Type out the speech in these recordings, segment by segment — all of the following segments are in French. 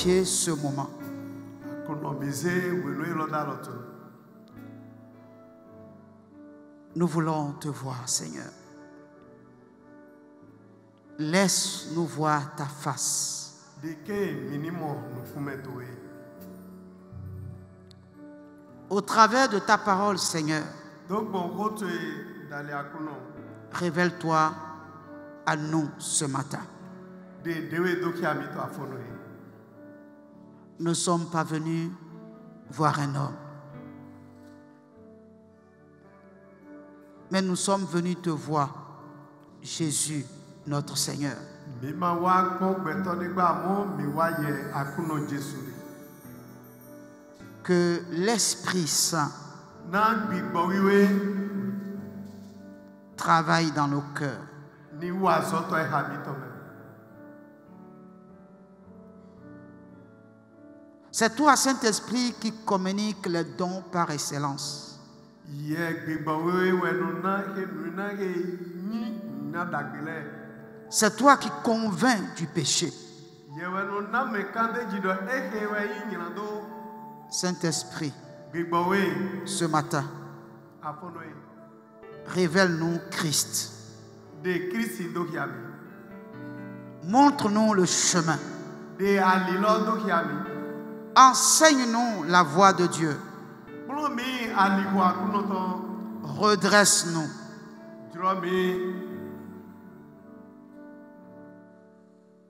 glorifier ce moment. Nous voulons te voir, Seigneur. Laisse-nous voir ta face. Au travers de ta parole, Seigneur, révèle-toi à nous ce matin. Nous ne sommes pas venus voir un homme, mais nous sommes venus te voir, Jésus, notre Seigneur. Que l'Esprit Saint travaille dans nos cœurs. C'est toi, Saint-Esprit, qui communique les dons par excellence. C'est toi qui convaincs du péché. Saint-Esprit, ce matin, révèle-nous Christ. Montre-nous le chemin. Enseigne-nous la voie de Dieu. Redresse-nous.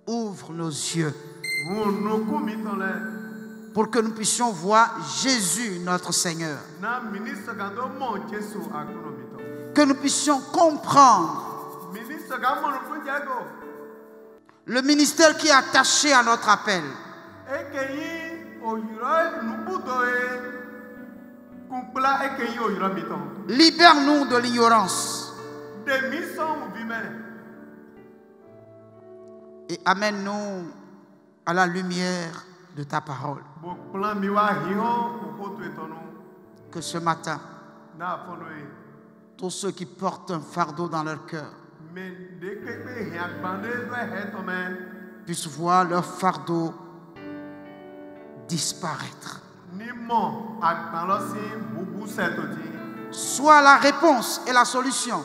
Ouvre nos yeux pour que nous puissions voir Jésus, notre Seigneur. Que nous puissions comprendre le ministère qui est attaché à notre appel. Libère-nous de l'ignorance et amène-nous à la lumière de ta parole. Que ce matin, tous ceux qui portent un fardeau dans leur cœur puissent voir leur fardeau disparaître. Sois la réponse et la solution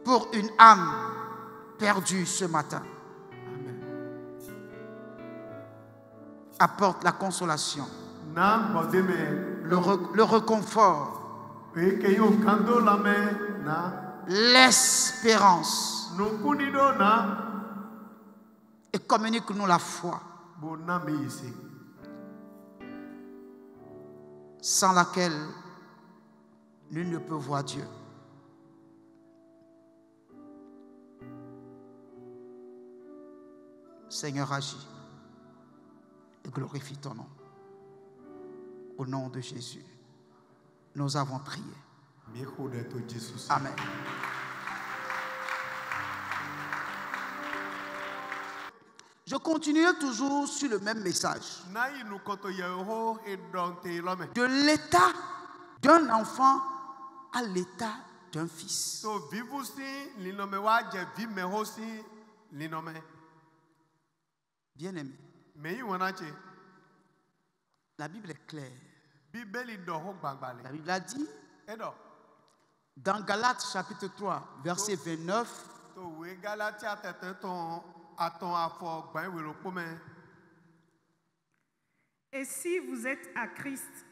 pour une âme perdue ce matin. Amen. Apporte la consolation, le réconfort, l'espérance, et communique-nous la foi, sans laquelle nul ne peut voir Dieu. Seigneur, agis et glorifie ton nom. Au nom de Jésus, nous avons prié. Amen. Je continuerai toujours sur le même message. De l'état d'un enfant à l'état d'un fils. Bien-aimé, la Bible est claire. La Bible a dit dans Galates chapitre 3, verset 29, et si vous êtes à Christ,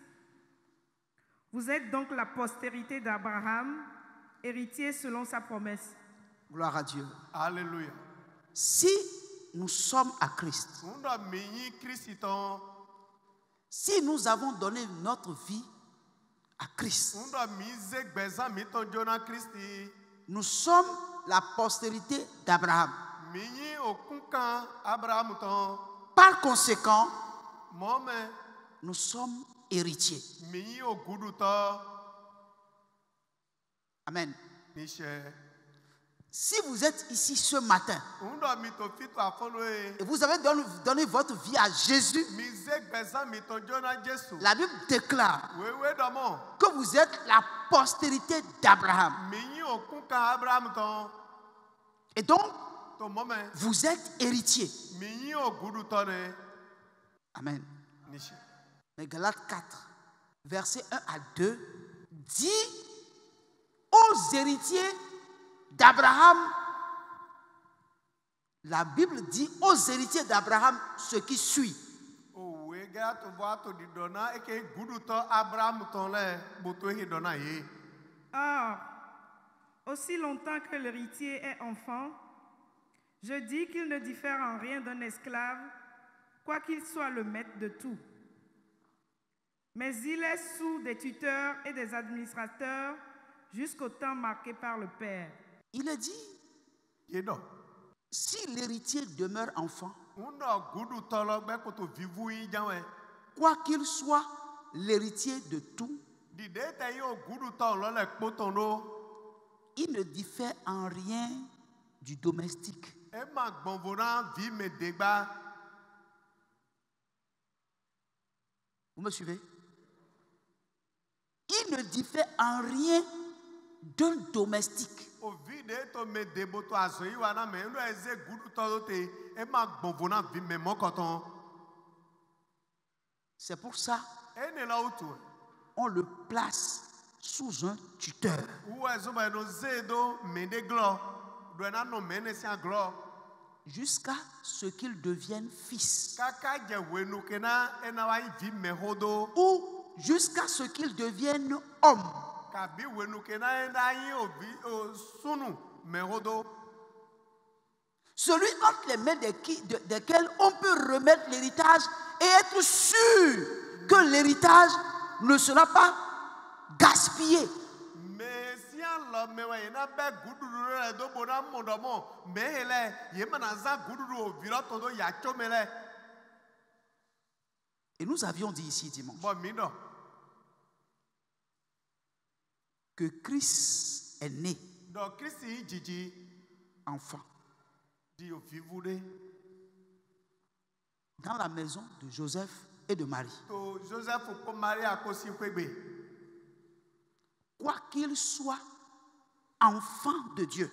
vous êtes donc la postérité d'Abraham, héritier selon sa promesse. Gloire à Dieu. Alléluia. Si nous sommes à Christ, si nous avons donné notre vie à Christ, nous sommes la postérité d'Abraham. Par conséquent, nous sommes héritiers. Amen. Si vous êtes ici ce matin et vous avez donné votre vie à Jésus, la Bible déclare que vous êtes la postérité d'Abraham. Et donc, vous êtes héritier. Amen. Mais Galates 4, versets 1 à 2, dit aux héritiers d'Abraham, la Bible dit aux héritiers d'Abraham ce qui suit. Or, aussi longtemps que l'héritier est enfant, je dis qu'il ne diffère en rien d'un esclave, quoiqu'il soit le maître de tout. Mais il est sous des tuteurs et des administrateurs jusqu'au temps marqué par le Père. Il est dit, si l'héritier demeure enfant, quoi qu'il soit l'héritier de tout, il ne diffère en rien du domestique. Vous me suivez? Il ne diffère en rien d'un domestique. C'est pour ça on le place sous un tuteur. Jusqu'à ce qu'il devienne fils. Ou jusqu'à ce qu'il devienne homme. Celui entre les mains desquels on peut remettre l'héritage et être sûr que l'héritage ne sera pas gaspillé. Et nous avions dit ici dimanche que Christ est né enfant dans la maison de Joseph et de Marie. Quoi qu'il soit enfant de Dieu.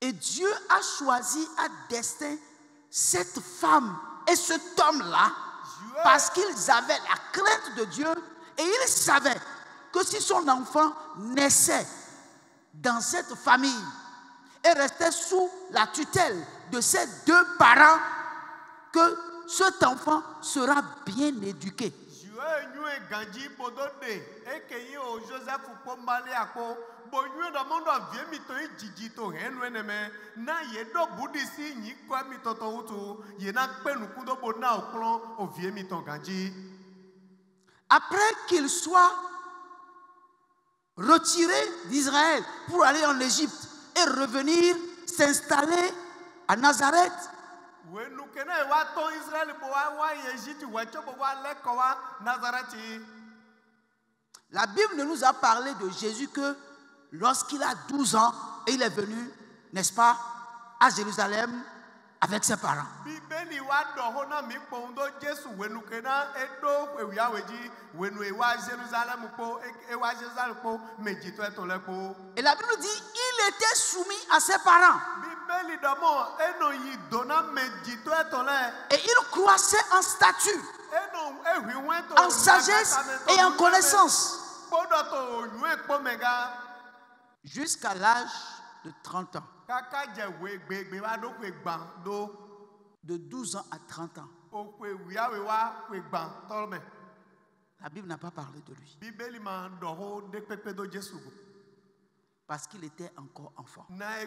Et Dieu a choisi à destin cette femme et cet homme-là parce qu'ils avaient la crainte de Dieu et ils savaient que si son enfant naissait dans cette famille et restait sous la tutelle de ses deux parents, que cet enfant sera bien éduqué. Après qu'il soit retiré d'Israël pour aller en Égypte et revenir s'installer à Nazareth, la Bible nous a parlé de Jésus que lorsqu'il a 12 ans, et il est venu, n'est-ce pas, à Jérusalem avec ses parents. Et la Bible dit il était soumis à ses parents. Et il croissait en stature, en sagesse et en connaissance. Jusqu'à l'âge de 30 ans. De 12 ans à 30 ans. La Bible n'a pas parlé de lui. Parce qu'il était encore enfant. Mais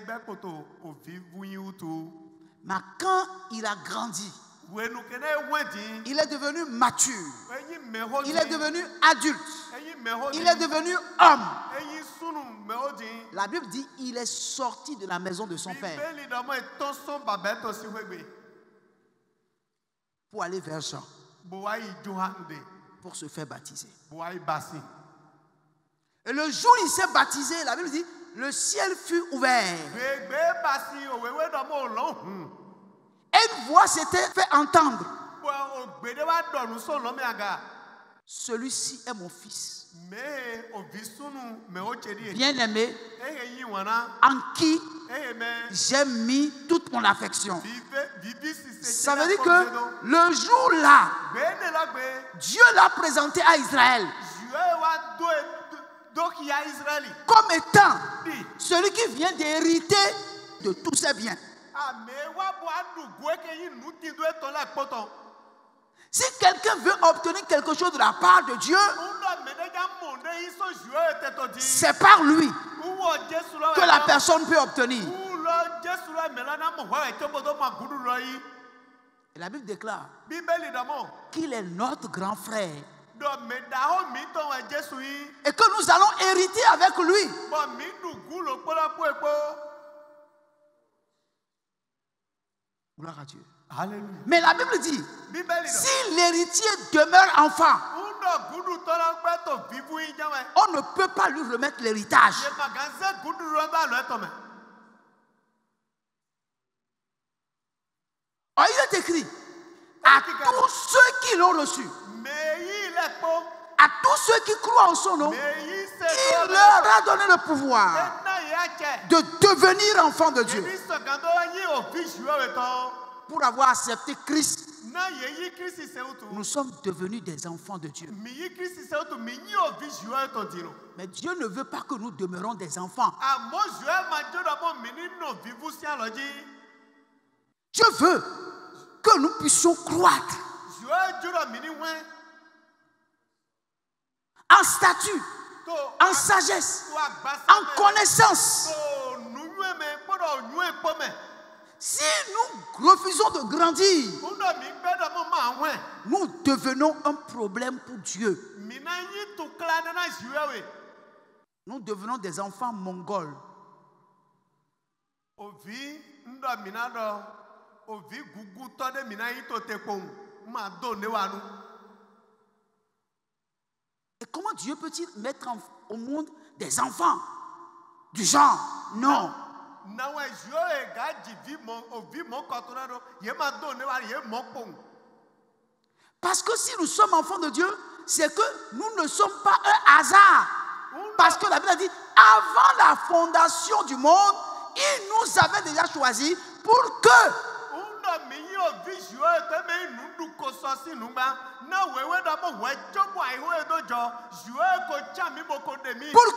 quand il a grandi, il est devenu mature. Il est devenu adulte. Il est devenu homme. La Bible dit il est sorti de la maison de son père pour aller vers Jean pour se faire baptiser. Et le jour où il s'est baptisé, la Bible dit le ciel fut ouvert. Et une voix s'était fait entendre celui-ci est mon fils Mais au visunu mais au chéri. bien-aimé Eh yiwana. en qui Eh mais. j'ai mis toute mon affection. Vivi si c'est. Ça veut dire que le jour là, Dieu l'a présenté à Israël comme étant celui qui vient d'hériter de tous ses biens. Si quelqu'un veut obtenir quelque chose de la part de Dieu, c'est par lui que la personne peut obtenir. Et la Bible déclare qu'il est notre grand frère et que nous allons hériter avec lui. Gloire à Dieu. Alléluia. Mais la Bible dit, si l'héritier demeure enfant, on ne peut pas lui remettre l'héritage. Oh, il est écrit à tous ceux qui l'ont reçu, à tous ceux qui croient en son nom, il leur a donné le pouvoir de devenir enfants de Dieu. Pour avoir accepté Christ, nous sommes devenus des enfants de Dieu. Mais Dieu ne veut pas que nous demeurions des enfants. Dieu veut que nous puissions croître en statut, en sagesse, en connaissance. Si nous refusons de grandir, nous devenons un problème pour Dieu. Nous devenons des enfants mongols. Et comment Dieu peut-il mettre au monde des enfants du genre? Non. Parce que si nous sommes enfants de Dieu, c'est que nous ne sommes pas un hasard. Parce que la Bible a dit, avant la fondation du monde, il nous avait déjà choisis pour que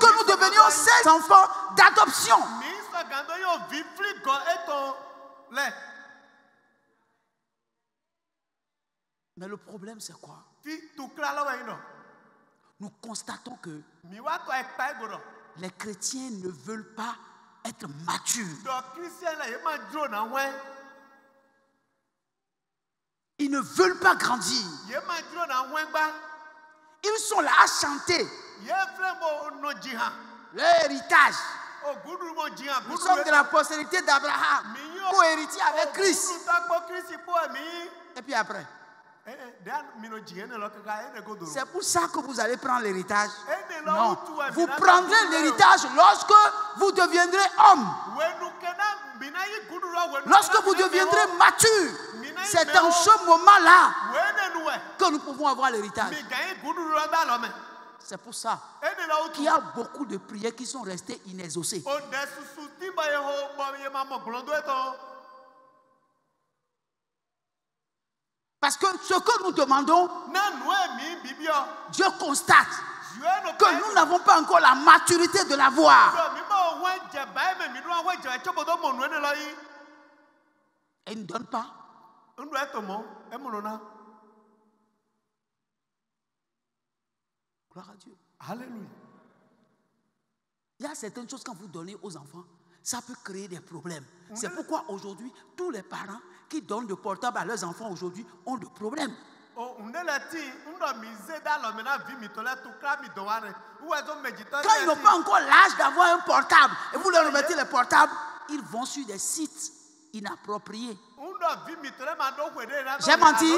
nous devenions ses enfants d'adoption. Mais le problème, c'est quoi? Nous constatons que les chrétiens ne veulent pas être matures. Ils ne veulent pas grandir. Ils sont là à chanter l'héritage. Nous sommes de la postérité d'Abraham, co-héritiers avec Christ. Et puis après, c'est pour ça que vous allez prendre l'héritage? Non. Vous prendrez l'héritage lorsque vous deviendrez homme. Lorsque vous deviendrez mature. C'est dans ce moment-là que nous pouvons avoir l'héritage. C'est pour ça qu'il y a beaucoup de prières qui sont restées inexaucées. Parce que ce que nous demandons, Dieu constate que nous n'avons pas encore la maturité de l'avoir. Et il ne donne pas. Gloire à Dieu. Alléluia. Il y a certaines choses quand vous donnez aux enfants, ça peut créer des problèmes. C'est pourquoi aujourd'hui, tous les parents qui donnent le portable à leurs enfants aujourd'hui ont des problèmes. Quand ils n'ont pas encore l'âge d'avoir un portable et vous leur remettez le portable, ils vont sur des sites inappropriés. J'ai menti?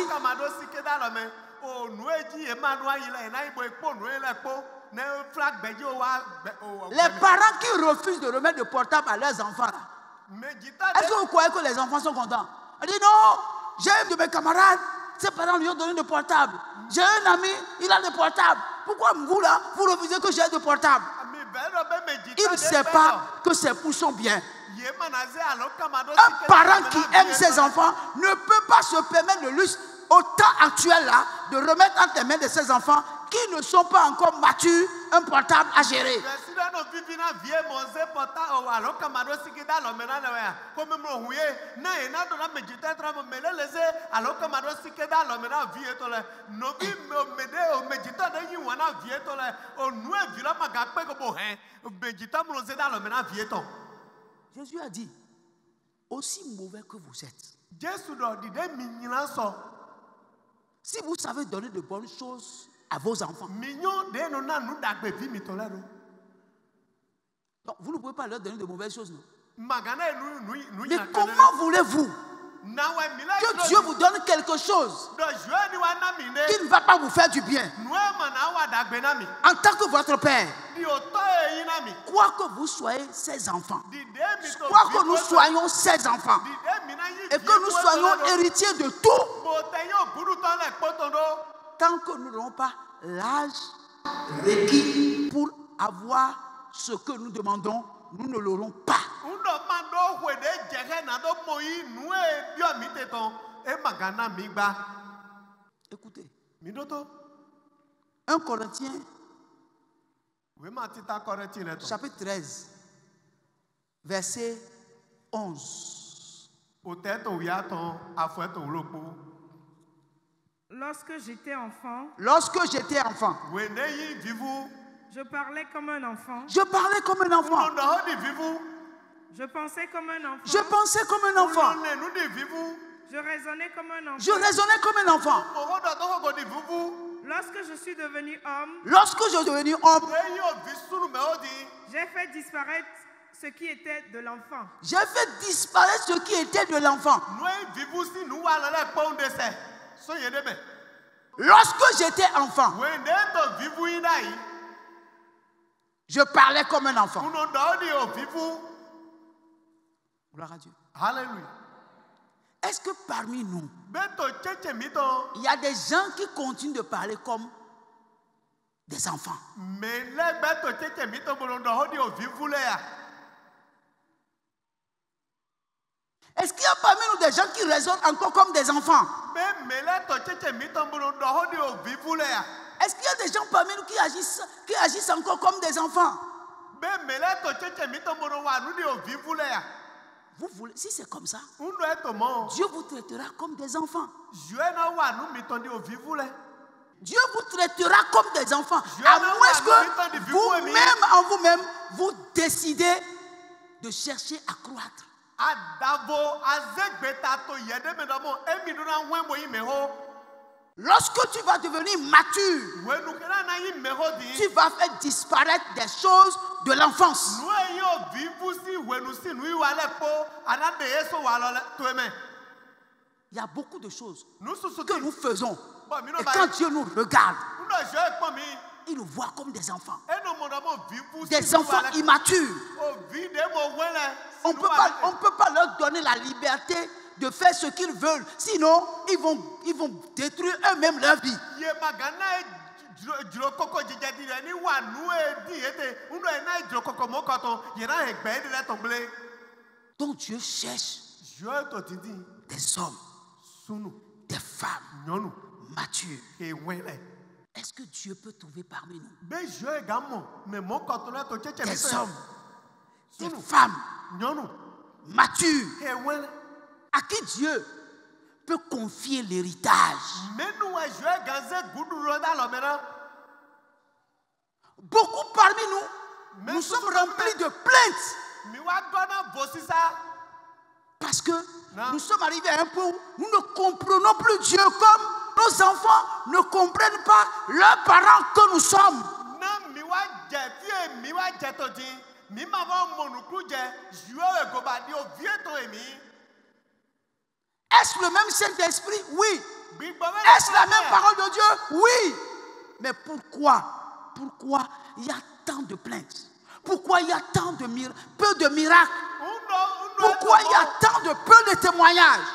Les parents qui refusent de remettre le portable à leurs enfants, est-ce que vous croyez que les enfants sont contents? On dit non, j'ai un de mes camarades ses parents lui ont donné des portables. J'ai un ami, il a des portables. Pourquoi vous là, vous refusez que j'ai des portables? Il ne sait pas que c'est pour son bien. Un parent qui aime ses enfants ne peut pas se permettre le luxe au temps actuel là de remettre entre les mains de ses enfants qui ne sont pas encore matures un portable à gérer. Jésus a dit, aussi mauvais que vous êtes, si vous savez donner de bonnes choses à vos enfants, donc vous ne pouvez pas leur donner de mauvaises choses, non? Mais comment voulez-vous que Dieu vous donne quelque chose qui ne va pas vous faire du bien en tant que votre Père? Quoi que vous soyez ses enfants, quoi que nous soyons ses enfants, et que nous soyons héritiers de tout, tant que nous n'aurons pas l'âge requis pour avoir ce que nous demandons, nous ne l'aurons pas. Écoutez, 1 Corinthiens chapitre 13 verset 11. Lorsque j'étais enfant, je parlais comme un enfant. Je parlais comme un enfant. Je pensais comme un enfant. Je pensais comme un enfant. Je raisonnais comme un enfant. Je raisonnais comme un enfant. Lorsque je suis devenu homme, j'ai fait disparaître ce qui était de l'enfant. J'ai fait disparaître ce qui était de l'enfant. Lorsque j'étais enfant, je parlais comme un enfant. Gloire à Dieu. Alléluia. Est-ce que parmi nous, il y a des gens qui continuent de parler comme des enfants? Est-ce qu'il y a parmi nous des gens qui raisonnent encore comme des enfants? Est-ce qu'il y a des gens parmi nous qui agissent encore comme des enfants? Vous voulez, si c'est comme ça, Dieu vous traitera comme des enfants. Dieu vous traitera comme des enfants. À moins que vous-même, en vous-même, vous décidez de chercher à croître. Lorsque tu vas devenir mature, tu vas faire disparaître des choses de l'enfance. Il y a beaucoup de choses que nous faisons. Et quand Dieu nous regarde, il nous voit comme des enfants. Des enfants immatures. On ne peut pas leur donner la liberté de faire ce qu'ils veulent. Sinon, ils vont détruire eux-mêmes leur vie. Donc Dieu cherche des hommes, des femmes matures. Est-ce que Dieu peut trouver parmi nous des hommes, des femmes matures à qui Dieu peut confier l'héritage? Beaucoup parmi nous, nous sommes remplis de plaintes parce que nous sommes arrivés à un point où nous ne comprenons plus Dieu comme nos enfants ne comprennent pas leurs parents que nous sommes. Est-ce le même Saint-Esprit? Oui. Est-ce la même parole de Dieu? Oui. Mais pourquoi il y a tant de plaintes? Pourquoi il y a tant de peu de miracles? Pourquoi il y a tant de peu de témoignages?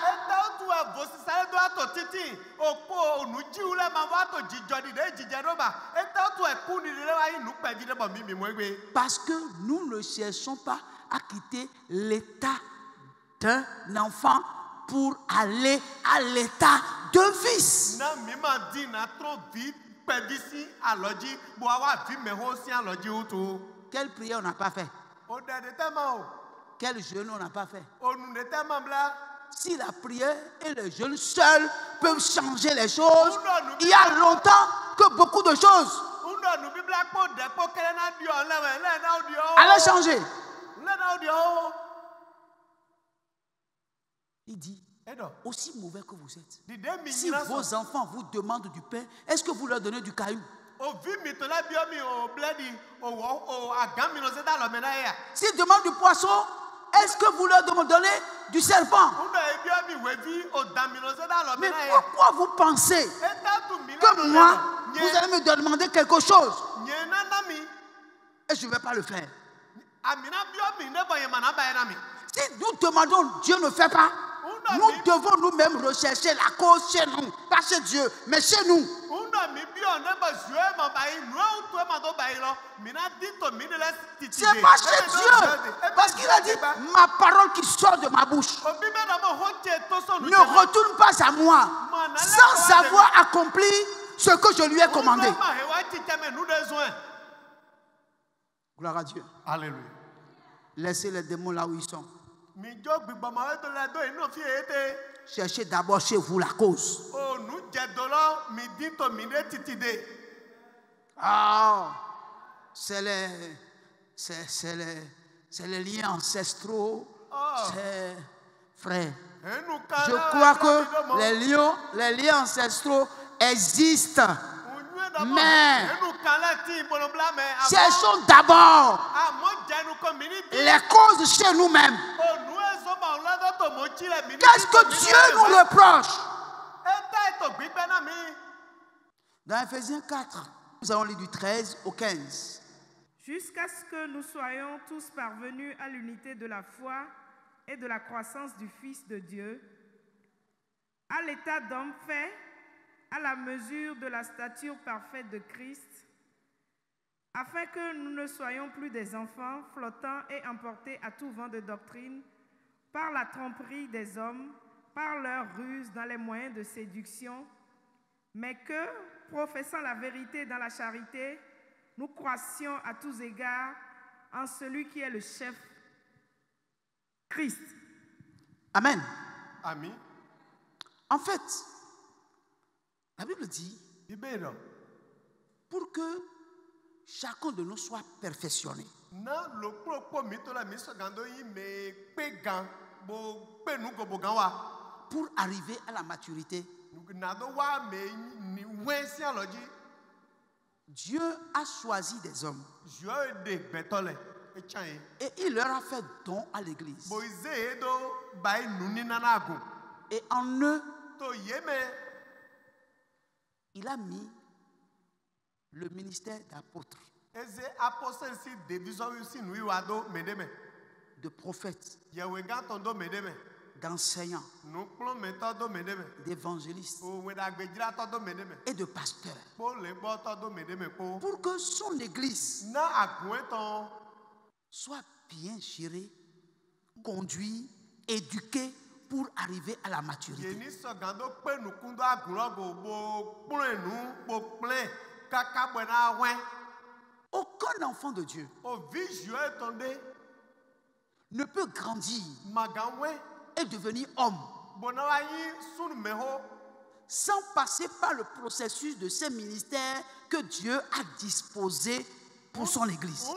Parce que nous ne cherchons pas à quitter l'état d'un enfant pour aller à l'état de fils. Quelle prière on n'a pas fait? Quel jeûne on n'a pas fait? Si la prière et le jeûne seuls peuvent changer les choses, il y a longtemps que beaucoup de choses allaient changer. Il dit, aussi mauvais que vous êtes, si vos enfants vous demandent du pain, est-ce que vous leur donnez du caillou? S'ils demandent du poisson, est-ce que vous leur donnez du serpent? Mais pourquoi vous pensez que moi, vous allez me demander quelque chose et je ne vais pas le faire? Si nous demandons, Dieu ne fait pas, nous devons nous-mêmes rechercher la cause chez nous, pas chez Dieu, mais chez nous. C'est pas chez Dieu, parce qu'il a dit, ma parole qui sort de ma bouche ne retourne pas à moi sans avoir accompli ce que je lui ai commandé. Gloire à Dieu. Alléluia. Laissez les démons là où ils sont. Cherchez d'abord chez vous la cause. Ah, c'est les liens ancestraux. C'est frère. Je crois que les liens ancestraux existent. Mais cherchons d'abord les causes chez nous-mêmes. Qu'est-ce que Dieu nous reproche? Dans Ephésiens 4, nous allons lire du 13 au 15. Jusqu'à ce que nous soyons tous parvenus à l'unité de la foi et de la croissance du Fils de Dieu, à l'état d'homme fait, à la mesure de la stature parfaite de Christ, afin que nous ne soyons plus des enfants flottants et emportés à tout vent de doctrine par la tromperie des hommes, par leur ruse dans les moyens de séduction, mais que, professant la vérité dans la charité, nous croissions à tous égards en celui qui est le chef, Christ. Amen. Amen. En fait, la Bible dit, pour que chacun de nous soit perfectionné, pour arriver à la maturité, Dieu a choisi des hommes et il leur a fait don à l'église. Et en eux, il a mis le ministère d'apôtre, de prophète, d'enseignant, d'évangéliste et de pasteur, pour que son église soit bien gérée, conduite, éduquée pour arriver à la maturité. Aucun enfant de Dieu ne peut grandir et devenir homme sans passer par le processus de ces ministères que Dieu a disposé pour son église.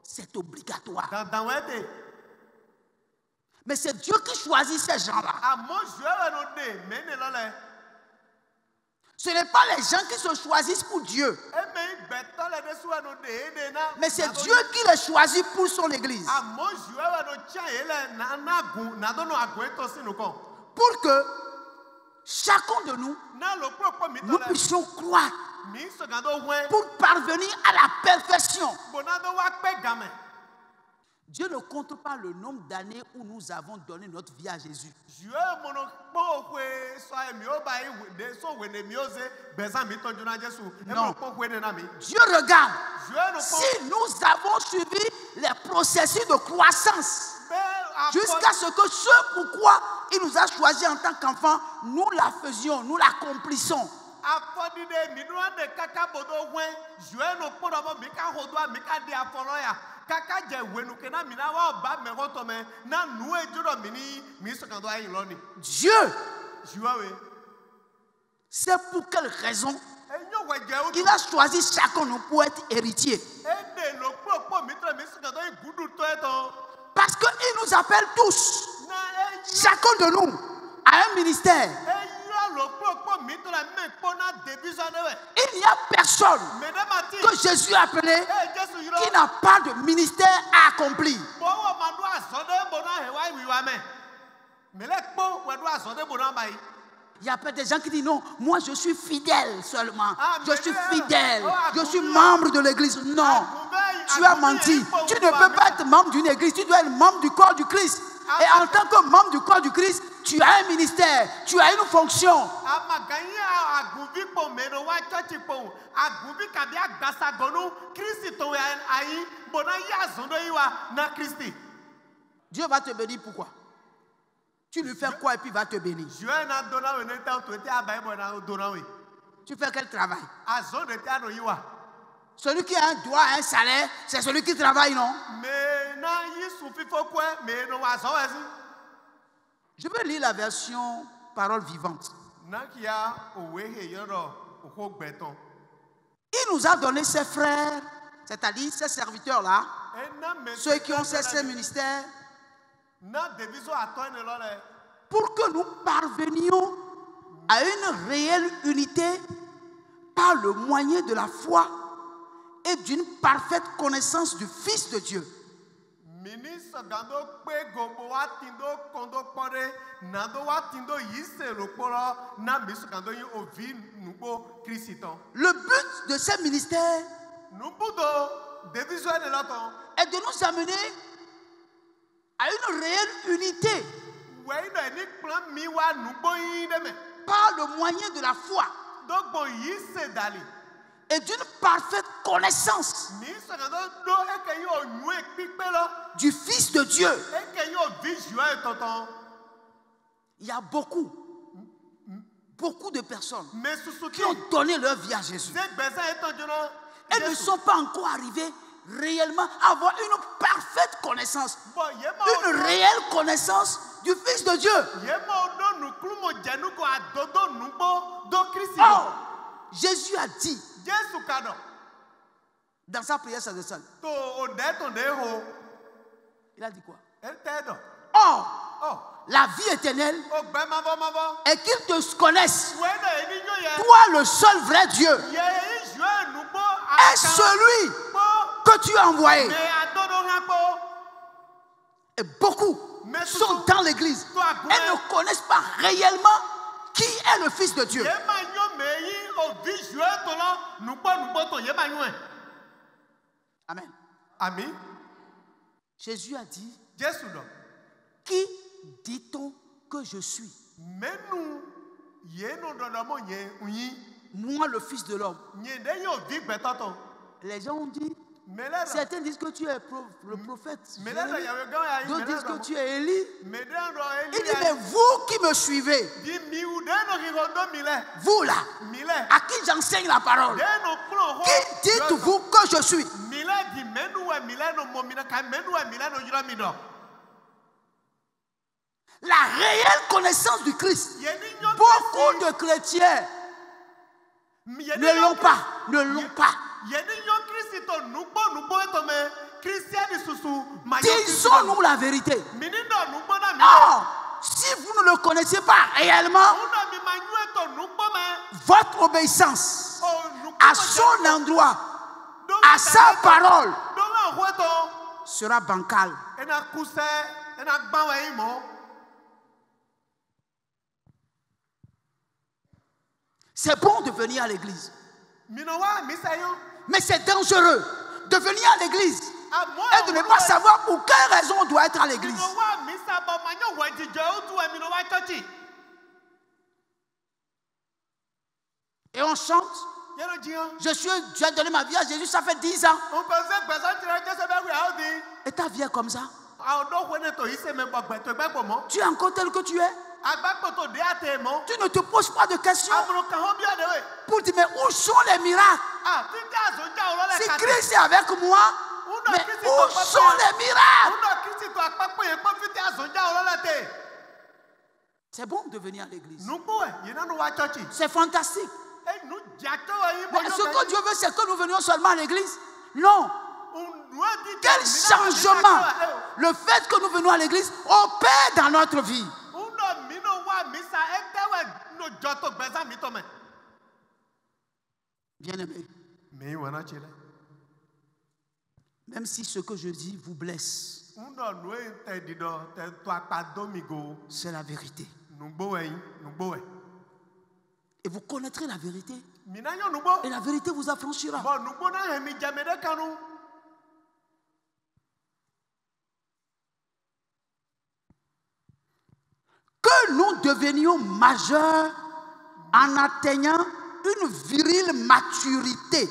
C'est obligatoire. Mais c'est Dieu qui choisit ces gens-là. Ce n'est pas les gens qui se choisissent pour Dieu, mais c'est Dieu qui les choisit pour son église. Pour que chacun de nous, nous puissions croire pour parvenir à la perfection. Dieu ne compte pas le nombre d'années où nous avons donné notre vie à Jésus. Non. Dieu regarde si nous avons suivi les processus de croissance jusqu'à ce que ce pourquoi il nous a choisis en tant qu'enfants, nous la faisions, nous l'accomplissons. Dieu, c'est pour quelle raison il a choisi chacun de nous pour être héritier. Parce qu'il nous appelle tous, chacun de nous, à un ministère. Il n'y a personne que Jésus a appelé qui n'a pas de ministère à accomplir. Il y a peut-être des gens qui disent non, moi je suis fidèle seulement. Je suis fidèle. Je suis membre de l'église. Non, tu as menti. Tu ne peux pas être membre d'une église. Tu dois être membre du corps du Christ. Et en tant que membre du corps du Christ, tu as un ministère, tu as une fonction. Dieu va te bénir pourquoi? Tu lui fais quoi et puis il va te bénir? Tu fais quel travail? Celui qui a un droit à un salaire, c'est celui qui travaille, non? Je vais lire la version parole vivante. Il nous a donné ses frères, c'est-à-dire ses serviteurs-là, ceux qui ont ces ministères, pour que nous parvenions à une réelle unité par le moyen de la foi et d'une parfaite connaissance du Fils de Dieu. Le but de ces ministères est de nous amener à une réelle unité par le moyen de la foi et d'une parfaite connaissance du Fils de Dieu. Il y a beaucoup de personnes qui ont donné leur vie à Jésus et ne sont pas encore arrivés réellement à avoir une parfaite connaissance, une réelle connaissance du Fils de Dieu. Oh, Jésus a dit dans sa prière sacerdotal, il a dit quoi? Or, la vie éternelle est qu'ils te connaissent, toi le seul vrai Dieu, est celui que tu as envoyé. Et beaucoup sont dans l'église et ne connaissent pas réellement qui est le Fils de Dieu. Amen. Amen. Jésus a dit, qui dit-on que je suis? Moi, le Fils de l'homme. Les gens ont dit, certains disent que tu es le prophète. D'autres disent que tu es Élie. Il dit, mais vous qui me suivez, vous là, à qui j'enseigne la parole, qui dites-vous que je suis? La réelle connaissance du Christ. Beaucoup de chrétiens ne l'ont pas. Disons-nous la vérité. Or, si vous ne le connaissez pas réellement, votre obéissance à son endroit, à sa parole, sera bancale. C'est bon de venir à l'église, mais c'est dangereux de venir à l'église et de ne pas savoir pour quelle raison on doit être à l'église. Et on chante. J'ai donné ma vie à Jésus, ça fait 10 ans. Et ta vie est comme ça. Tu es encore tel que tu es. Tu ne te poses pas de questions pour dire mais où sont les miracles? Si Christ est avec moi, mais où sont les miracles? C'est bon de venir à l'église. C'est fantastique. Mais ce que Dieu veut, c'est que nous venions seulement à l'église. Non. Quel changement le fait que nous venons à l'église opère dans notre vie. Bien-aimé, même si ce que je dis vous blesse, c'est la vérité. Et vous connaîtrez la vérité. Et la vérité vous affranchira. Que nous devenions majeurs en atteignant une virile maturité.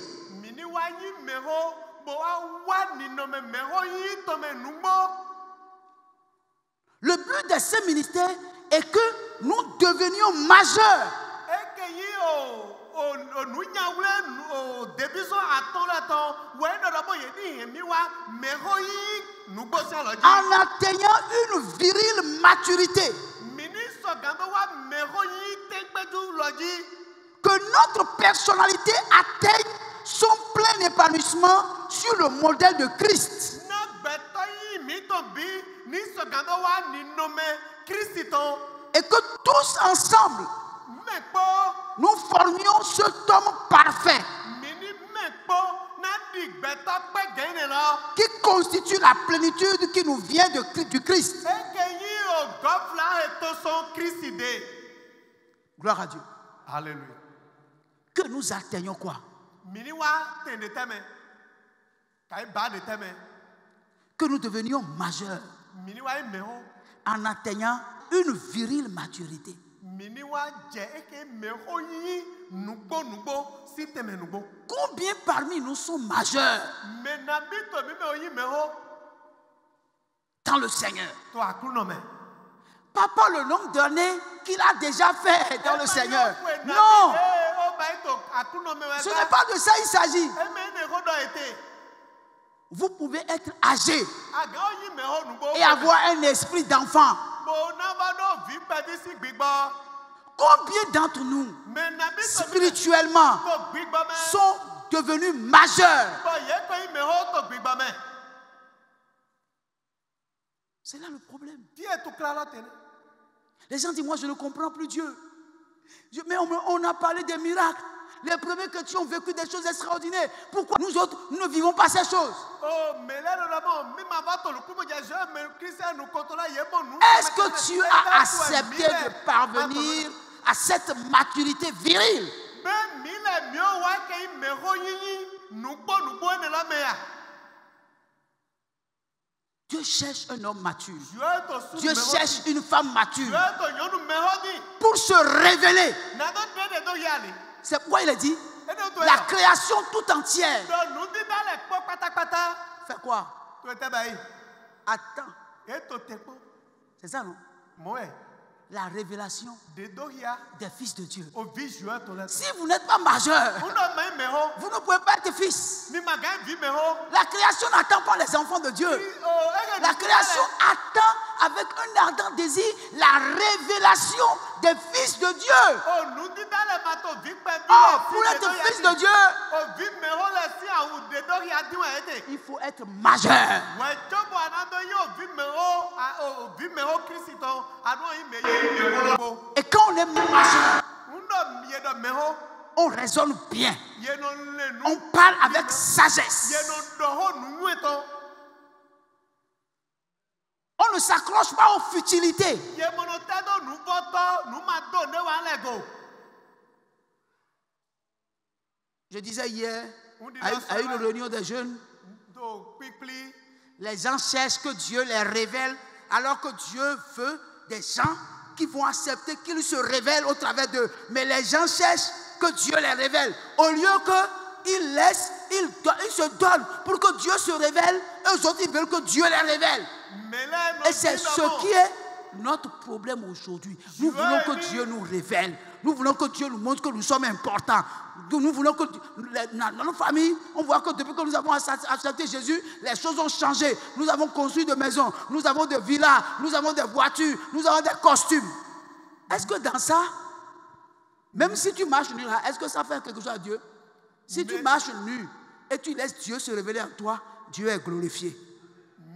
Le but de ce ministère est que nous devenions majeurs. En atteignant une virile maturité. Que notre personnalité atteigne son plein épanouissement sur le modèle de Christ. Et que tous ensemble, nous formions cet homme parfait qui constitue la plénitude qui nous vient du Christ. Gloire à Dieu. Alléluia. Que nous atteignions quoi? Que nous devenions majeurs en atteignant une virile maturité. Combien parmi nous sont majeurs dans le Seigneur? Pas par le nombre d'années qu'il a déjà fait dans le Seigneur. Non, ce n'est pas de ça il s'agit. Vous pouvez être âgé et avoir un esprit d'enfant. Combien d'entre nous, spirituellement, sont devenus majeurs? C'est là le problème. Les gens disent, moi je ne comprends plus Dieu. Mais on a parlé des miracles. Les premiers chrétiens ont vécu des choses extraordinaires. Pourquoi nous autres, nous ne vivons pas ces choses? Est-ce que tu as accepté de parvenir à cette maturité virile? Dieu cherche un homme mature. Dieu cherche une femme mature pour se révéler. C'est pourquoi il a dit la création tout entière. Fais quoi? Attends. C'est ça, non? La révélation des fils de Dieu. Si vous n'êtes pas majeur, vous ne pouvez pas être fils. La création n'attend pas les enfants de Dieu. La création attend avec un ardent désir la révélation des fils de Dieu. Oh, pour être fils de Dieu, il faut être majeur. Et quand on est majeur, on raisonne bien. On parle avec sagesse. On ne s'accroche pas aux futilités. Je disais hier à une réunion des jeunes, Do quickly. Les gens cherchent que Dieu les révèle, alors que Dieu veut des gens qui vont accepter qu'il se révèle au travers d'eux. Mais les gens cherchent que Dieu les révèle. Au lieu qu'ils laissent, ils se donnent pour que Dieu se révèle. Eux autres, ils veulent que Dieu les révèle. Et c'est ce qui est notre problème aujourd'hui. Nous voulons que Dieu nous révèle. Nous voulons que Dieu nous montre que nous sommes importants. Nous voulons que dans nos familles, on voit que depuis que nous avons accepté Jésus, les choses ont changé. Nous avons construit des maisons, nous avons des villas, nous avons des voitures, nous avons des costumes. Est-ce que dans ça, même si tu marches nu, est-ce que ça fait quelque chose à Dieu? Si tu marches nu et tu laisses Dieu se révéler en toi, Dieu est glorifié.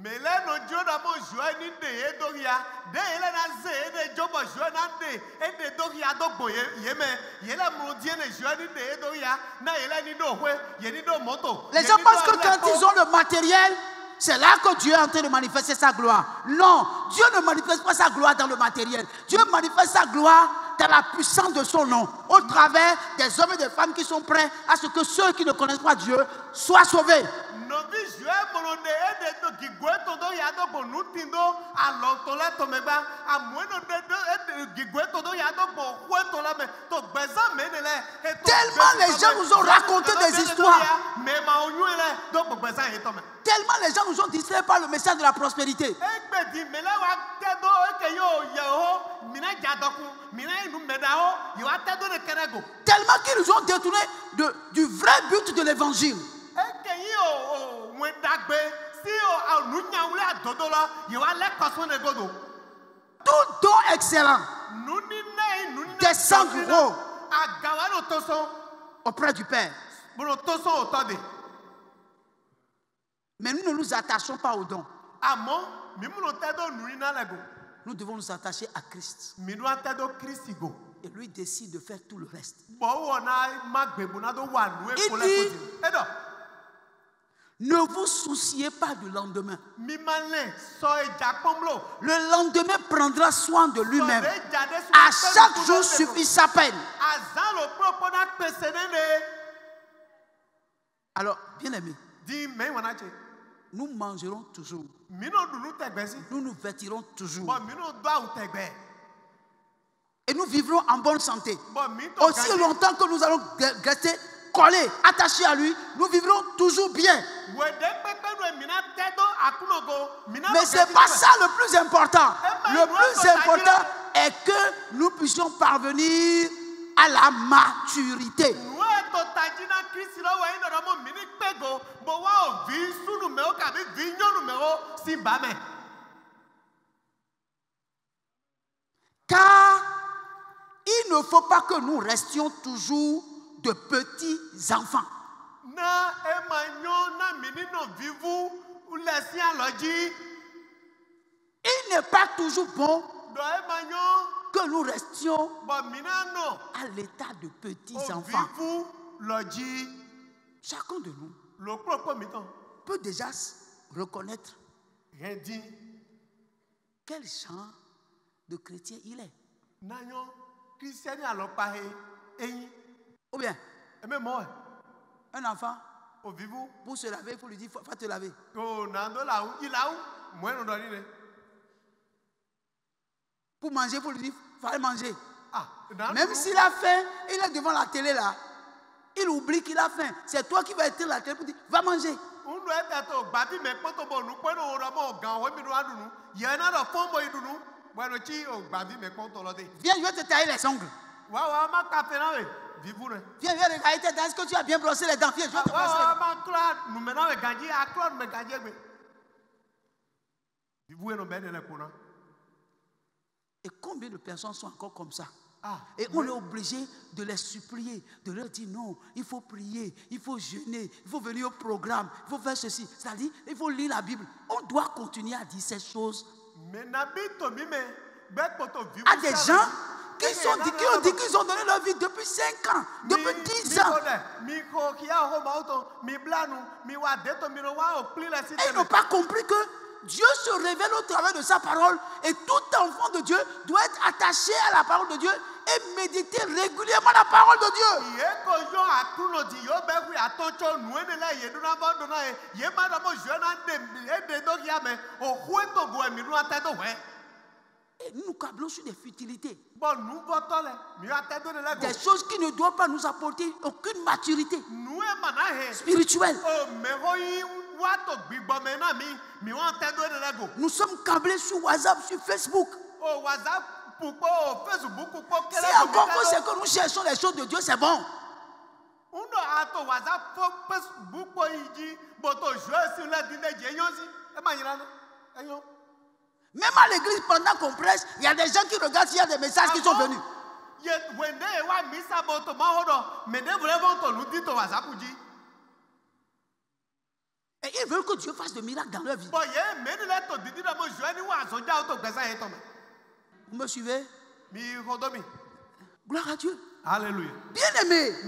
Mais là, nous Dieu d'abord joué ni de doria, de elle a zé de job joué na de et de doria do boye yeme, yela mondier ne joué ni de doria, na yela ni do hwe, yeni do moto. Les gens pensent que quand ils ont le matériel, c'est là que Dieu est en train de manifester sa gloire. Non, Dieu ne manifeste pas sa gloire dans le matériel. Dieu manifeste sa gloire dans la puissance de son nom, au travers des hommes et des femmes qui sont prêts à ce que ceux qui ne connaissent pas Dieu soient sauvés. Tellement les gens nous ont raconté des histoires. Tellement les gens nous ont distraits par le message de la prospérité. Tellement qu'ils nous ont détournés du vrai but de l'évangile. Tout don excellent descend du haut auprès du Père. Mais nous ne nous attachons pas aux dons. Nous devons nous attacher à Christ. Et lui décide de faire tout le reste. Il dit, ne vous souciez pas du lendemain. Le lendemain prendra soin de lui-même. À chaque jour suffit sa peine. Alors, bien aimé, nous mangerons toujours. Nous nous vêtirons toujours. Et nous vivrons en bonne santé. Aussi longtemps que nous allons rester collés, attachés à lui, nous vivrons toujours bien. Mais ce n'est pas ça le plus important. Le plus important est que nous puissions parvenir à la maturité. Car il ne faut pas que nous restions toujours de petits enfants. Il n'est pas toujours bon que nous restions à l'état de petits enfants. Chacun de nous peut déjà reconnaître quel genre de chrétien il est. Ou bien, un enfant, pour se laver, il faut lui dire, va te laver. Pour manger, il faut lui dire, va manger. Même s'il a faim, il est devant la télé là. Il oublie qu'il a faim. C'est toi qui vas être la télé pour dire, va manger. Viens, je vais te tailler les ongles. Viens, regarde tes dents. Est-ce que tu as bien brossé les dents? Viens, je vais te brosser les dents. Et combien de personnes sont encore comme ça? Et on est obligé de les supplier, de leur dire non, il faut prier, il faut jeûner, il faut venir au programme, il faut faire ceci. C'est-à-dire, il faut lire la Bible. On doit continuer à dire ces choses à des gens qui ont dit qu'ils ont donné leur vie depuis 5 ans, depuis 10 ans. Et ils n'ont pas compris que Dieu se révèle au travers de sa parole et tout enfant de Dieu doit être attaché à la parole de Dieu et méditer régulièrement la parole de Dieu. Et nous nous câblons sur des futilités. Des choses qui ne doivent pas nous apporter aucune maturité spirituelle. Nous sommes câblés sur WhatsApp, sur Facebook. Si encore que c'est que nous cherchons les choses de Dieu, c'est bon. Même à l'église, pendant qu'on prêche, il y a des gens qui regardent s'il y a des messages qui sont venus. Et ils veulent que Dieu fasse des miracles dans leur vie. Vous me suivez? Gloire à Dieu. Alléluia. Bien-aimés,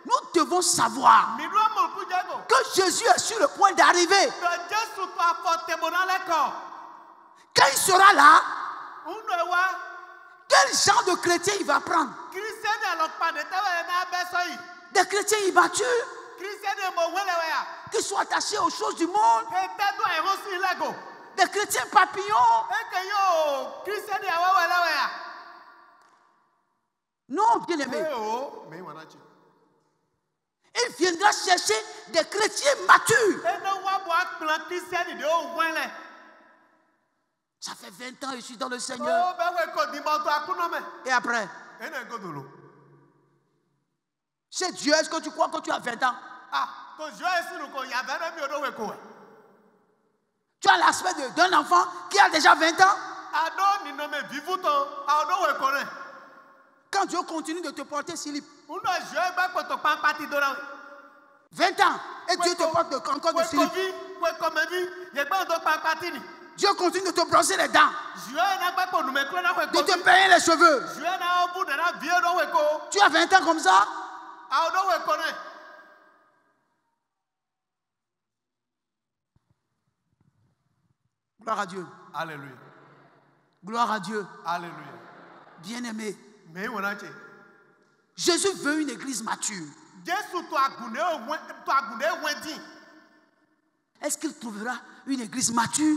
nous devons savoir que Jésus est sur le point d'arriver. Quand il sera là, quel genre de chrétien il va prendre? Des chrétiens immatures qui sont attachés aux choses du monde, des chrétiens papillons. Non, bien-aimé. Il viendra chercher des chrétiens matures. Ça fait 20 ans que je suis dans le Seigneur. Et après? C'est Dieu, est-ce que tu crois que tu as 20 ans? Tu as l'aspect d'un enfant qui a déjà 20 ans. Quand Dieu continue de te porter slip, 20 ans, et Dieu te porte encore de slip. Dieu continue de te brosser les dents, de te peigner les cheveux. Tu as 20 ans comme ça? Gloire à Dieu. Alléluia. Gloire à Dieu. Alléluia. Bien-aimé, Jésus veut une église mature. Est-ce qu'il trouvera une église mature?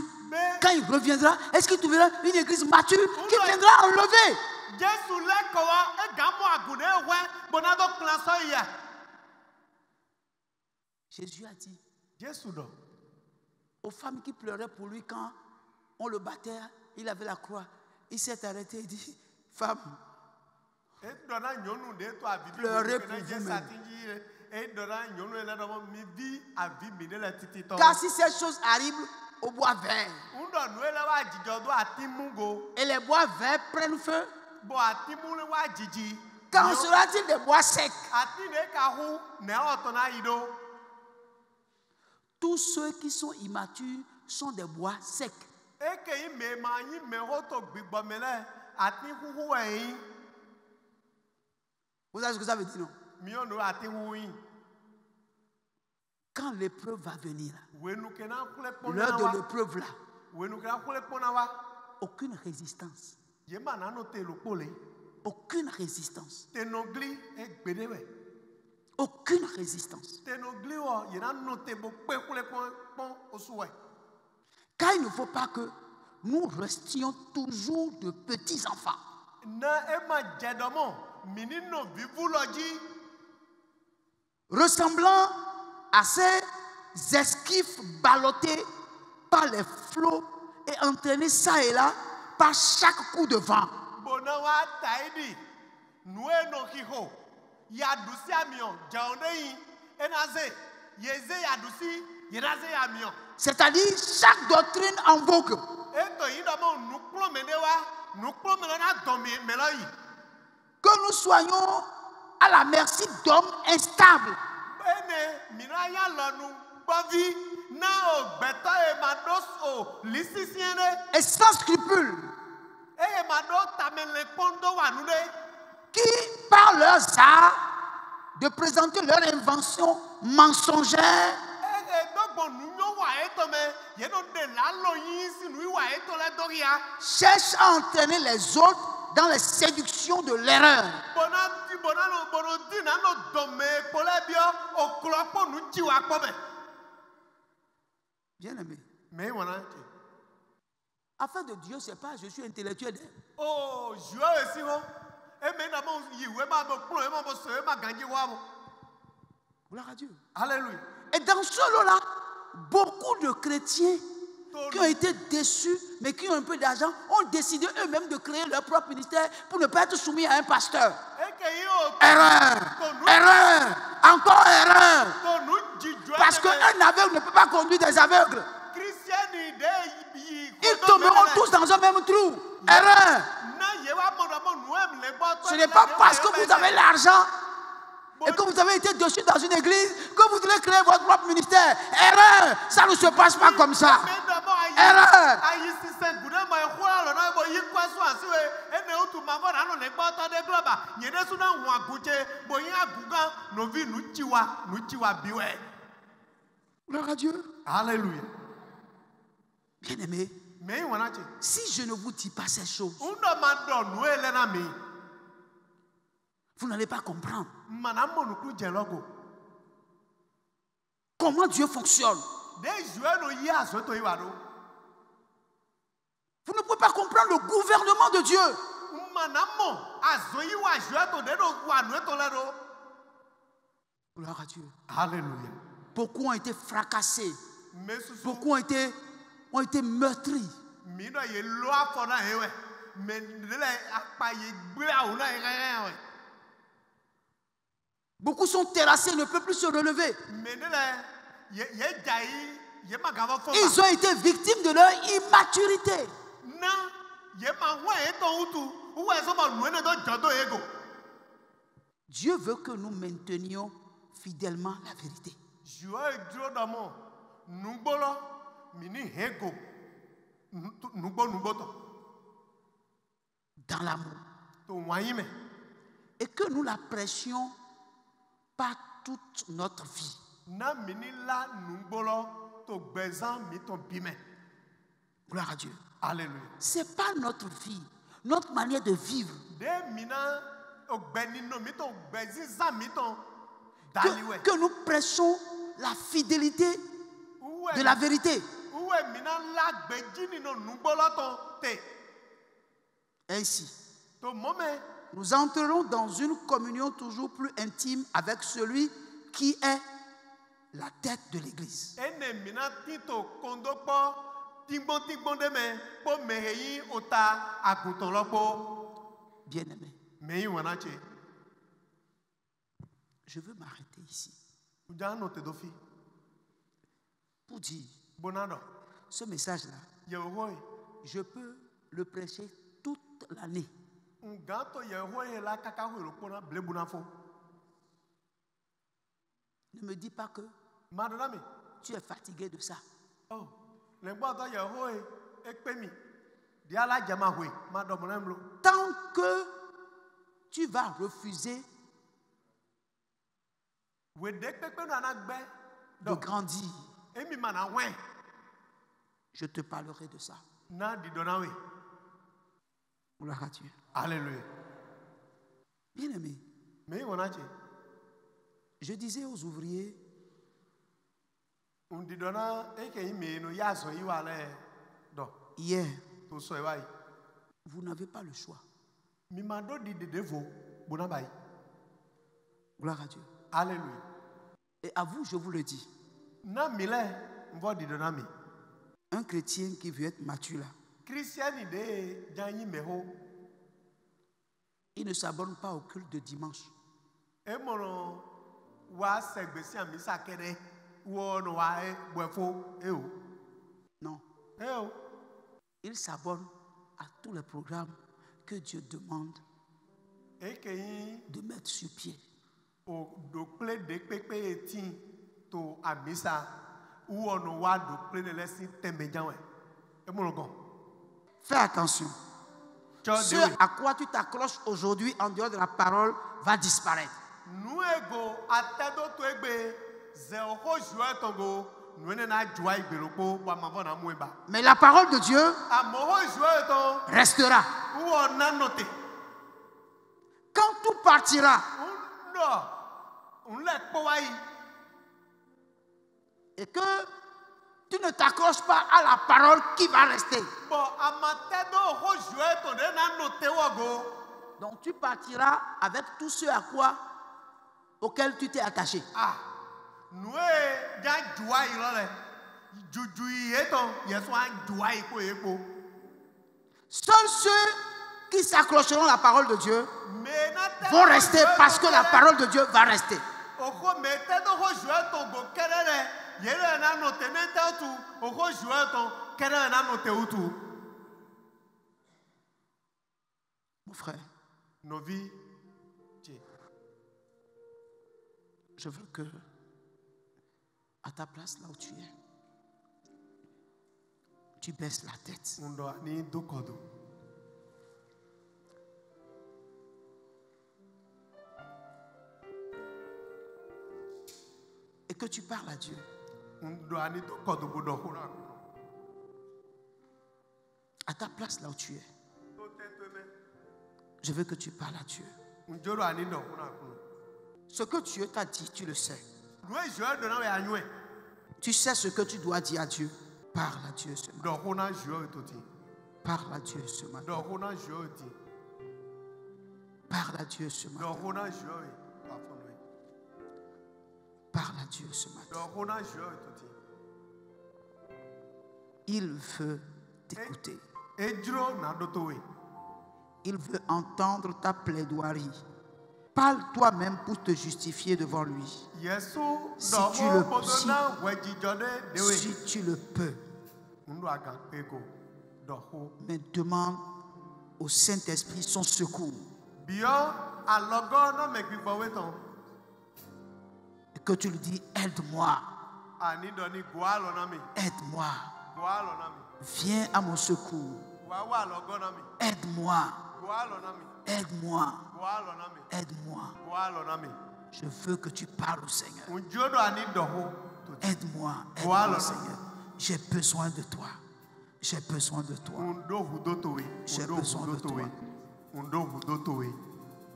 Quand il reviendra, est-ce qu'il trouvera une église mature qui viendra enlever? Jésus a dit aux femmes qui pleuraient pour lui quand on le battait, il avait la croix. Il s'est arrêté et dit, femme, pleurez pour vous-même. Car si ces choses arrivent au bois vert, et les bois verts prennent feu, quand sera-t-il des bois secs? Tous ceux qui sont immatures sont des bois secs. Vous savez ce que ça veut dire, non? Quand l'épreuve va venir, l'heure de l'épreuve là, aucune résistance. Aucune résistance. Aucune résistance. Car il ne faut pas que nous restions toujours de petits enfants. Ressemblant à ces esquifs ballottés par les flots et entraînés ça et là par chaque coup de vent. C'est-à-dire chaque doctrine en vogue. Que nous soyons à la merci d'hommes instables. Et sans scrupules. Qui, par leurs arts, de présenter leur invention mensongère cherche à entraîner les autres dans les séductions de l'erreur. Bien aimé. Afin de Dieu, c'est pas je suis intellectuel. Oh, Gloire à Dieu. Alléluia. Et dans ce lot-là, beaucoup de chrétiens qui ont été déçus, mais qui ont un peu d'argent, ont décidé eux-mêmes de créer leur propre ministère pour ne pas être soumis à un pasteur. Erreur, erreur, encore erreur. Parce qu'un aveugle ne peut pas conduire des aveugles. Ils tomberont tous dans un même trou. Erreur. Ce n'est pas parce que vous avez l'argent et que vous avez été dessus dans une église que vous devez créer votre propre ministère. Erreur. Ça ne se passe pas comme ça. Erreur. Gloire à Dieu. Alléluia. Bien aimé, si je ne vous dis pas ces choses, vous n'allez pas comprendre comment Dieu fonctionne. Vous ne pouvez pas comprendre le gouvernement de Dieu. Gloire à Dieu. Alléluia. Beaucoup ont été fracassés. Beaucoup ont été meurtris. Beaucoup sont terrassés, ne peuvent plus se relever. Ils ont été victimes de leur immaturité. Dieu veut que nous maintenions fidèlement la vérité. Dans l'amour. Et que nous la prêchions pas toute notre vie. Gloire à Dieu. Alléluia. Ce n'est pas notre vie, notre manière de vivre. Que nous prêchons la fidélité de la vérité. Ainsi, nous entrerons dans une communion toujours plus intime avec celui qui est la tête de l'Église. Bien aimé, je veux m'arrêter ici pour dire ce message-là, je peux le prêcher toute l'année. Ne me dis pas que tu es fatigué de ça. Tant que tu vas refuser de grandir, je te parlerai de ça. Gloire à Dieu. Alléluia. Bien aimé, je disais aux ouvriers, hier, vous n'avez pas le choix. Gloire à Dieu. Alléluia. Et à vous, je vous le dis. Un chrétien qui veut être mature là, il ne s'abonne pas au culte de dimanche. Non. Il s'abonne à tous les programmes que Dieu demande de mettre sur pied. Fais attention. Ce à quoi tu t'accroches aujourd'hui en dehors de la parole va disparaître. Mais la parole de Dieu restera. Quand tout partira, et que tu ne t'accroches pas à la parole qui va rester. Donc tu partiras avec tout ce à quoi auquel tu t'es attaché. Seuls ceux qui s'accrocheront à la parole de Dieu vont rester parce que la parole de Dieu va rester. Mon frère, je veux que, à ta place là où tu es, tu baisses la tête. Et que tu parles à Dieu. À ta place là où tu es, je veux que tu parles à Dieu. Ce que Dieu t'a dit, tu le sais. Tu sais ce que tu dois dire à Dieu. Parle à Dieu ce matin. Parle à Dieu ce matin. Parle à Dieu ce matin. Parle à Dieu ce matin. Il veut t'écouter. Il veut entendre ta plaidoirie. Parle toi-même pour te justifier devant lui. Si tu le peux. Mais demande au Saint-Esprit son secours. Et que tu lui dis, aide-moi. Aide-moi. Viens à mon secours. Aide-moi. Aide-moi. Aide-moi. Je veux que tu parles au Seigneur. Aide-moi. Aide-moi, Seigneur. J'ai besoin de toi. J'ai besoin de toi. J'ai besoin de toi.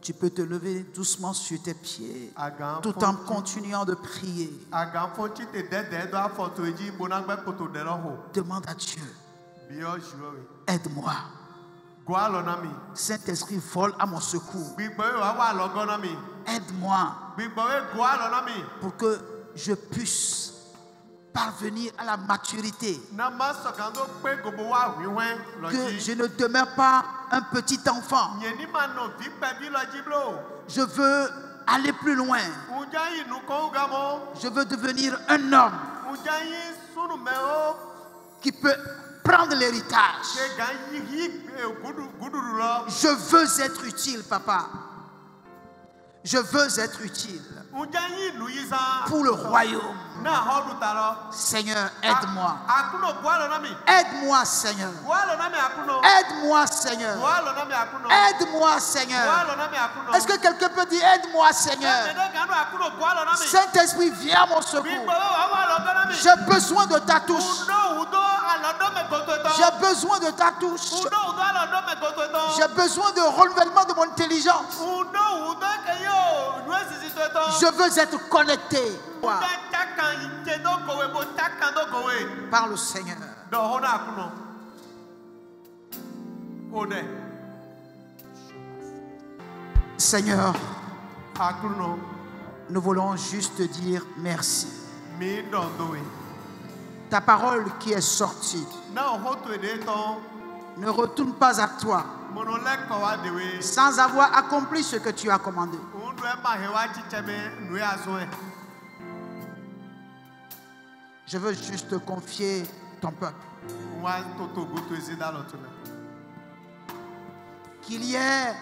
Tu peux te lever doucement sur tes pieds tout en continuant de prier. Demande à Dieu. Aide-moi. Saint-Esprit, vole à mon secours. Aide-moi pour que je puisse parvenir à la maturité. Que je ne demeure pas un petit enfant. Je veux aller plus loin. Je veux devenir un homme qui peut prendre l'héritage. Je veux être utile, papa. Je veux être utile pour le royaume. Seigneur, aide-moi. Aide-moi, Seigneur. Aide-moi, Seigneur. Aide-moi, Seigneur. Est-ce que quelqu'un peut dire aide-moi, Seigneur? Saint-Esprit, viens à mon secours. J'ai besoin de ta touche. J'ai besoin de ta touche. J'ai besoin de renouvellement de mon intelligence. Je veux être connecté. Par le Seigneur. Seigneur, nous voulons juste te dire merci. Ta parole qui est sortie ne retourne pas à toi sans avoir accompli ce que tu as commandé. Je veux juste te confier ton peuple. Qu'il y ait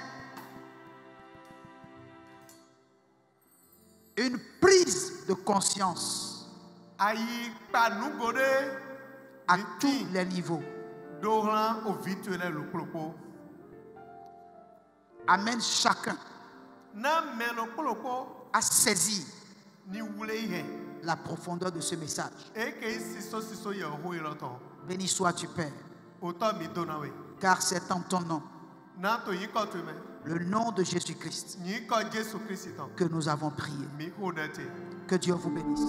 une prise de conscience à tous les niveaux. Amène chacun à saisir la profondeur de ce message. eke isiso siso yehowe lɔtɔ Béni sois-tu, Père, otɔ mi do na we car c'est en ton nom, na to yi kɔ tu mɛ le nom de Jésus-Christ, yi kɔ Jesu Kristi tɔ que nous avons prié. mi ho ɖe te. Que Dieu vous bénisse.